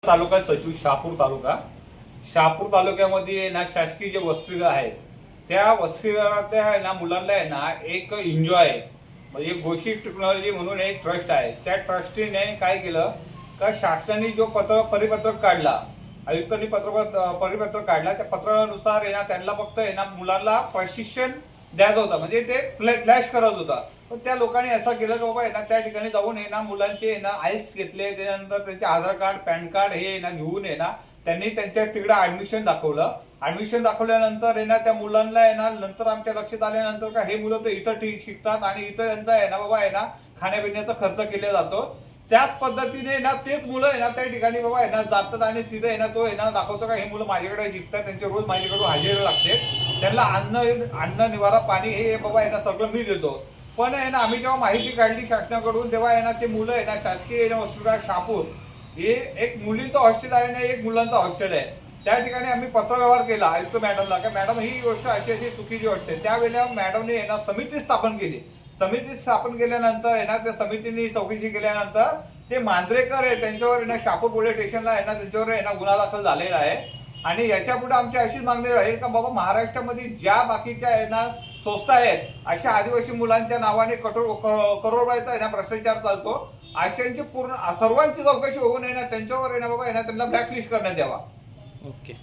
तालुका सचिव शहापूर तालुक्यामध्ये ना शासकीय जे वसतिगृह आहेत त्या वसतिगृहातल्या आहे ना मुलांना आहे ना एक एन्जॉय म्हणजे गोशी टेक्नॉलॉजी म्हणून एक ट्रस्ट आहे. त्या ट्रस्टीने काय केलं का शासनाने जो परिपत्रक काढला, आयुक्तांनी परिपत्रक काढला, त्या पत्रानुसार आहे ना त्यांना फक्त आहे ना मुलांना प्रशिक्षण द्यायचं होतं, म्हणजे ते फ्लॅश करत होता. पण त्या लोकांनी असं केलं की बाबा आहे ना त्या ठिकाणी जाऊन आहे ना मुलांचे ना आईस घेतले, त्यानंतर त्यांचे आधार कार्ड पॅन कार्ड हे ना घेऊन आहे ना त्यांनी त्यांच्या तिकडे ऍडमिशन दाखवलं. ऍडमिशन दाखवल्यानंतर आहे ना त्या मुलांना आहे ना नंतर आमच्या लक्षात आल्यानंतर का हे मुलं तर इथं शिकतात आणि इथं त्यांचा आहे ना बाबा आहे ना खाण्यापिण्याचा खर्च केला जातो. त्याच पद्धतीने ना तेच मुलं आहे ना त्या ठिकाणी बाबा आहे ना जातात आणि तिथे आहे ना तो आहे ना दाखवतो का हे मुलं माझ्याकडे शिकतात, त्यांचे रोज माझ्याकडून हजेरी लागते, त्यांना अन्न निवारा पाणी हे बाबा आहे ना सगळं मी देतो. पण आहे ना आम्ही जेव्हा माहिती काढली शासनाकडून तेव्हा आहे ना ते मुलं आहे ना शासकीय वसतिगृह शहापूर हे एक मुलींचं हॉस्टेल आहे आणि एक मुलांचं हॉस्टेल आहे. त्या ठिकाणी आम्ही पत्रव्यवहार केला आयुक्त मॅडमला की मॅडम ही गोष्ट अशी अशी चुकीची वाटते. त्यावेळेला मॅडमने आहे ना समिती स्थापन केली. समिती स्थापन केल्यानंतर आहे ना त्या समितीने चौकशी केल्यानंतर ते मांजरेकर आहे त्यांच्यावर आहे ना शहापूर पोलीस स्टेशनला आहे ना त्यांच्यावर आहे ना गुन्हा दाखल झालेला आहे. आणि याच्या पुढे आमची अशीच मागणी राहील का बाबा महाराष्ट्रामध्ये ज्या बाकीच्या आहे ना संस्था आहेत अशा आदिवासी मुलांच्या नावाने करोड रुपयाचा आहे ना भ्रष्टाचार चालतो, अशांची पूर्ण सर्वांची चौकशी होऊन आहे ना त्यांच्यावर आहे ना बाबा आहे ना त्यांना ब्लॅकलिस्ट करण्यात यावा. ओके.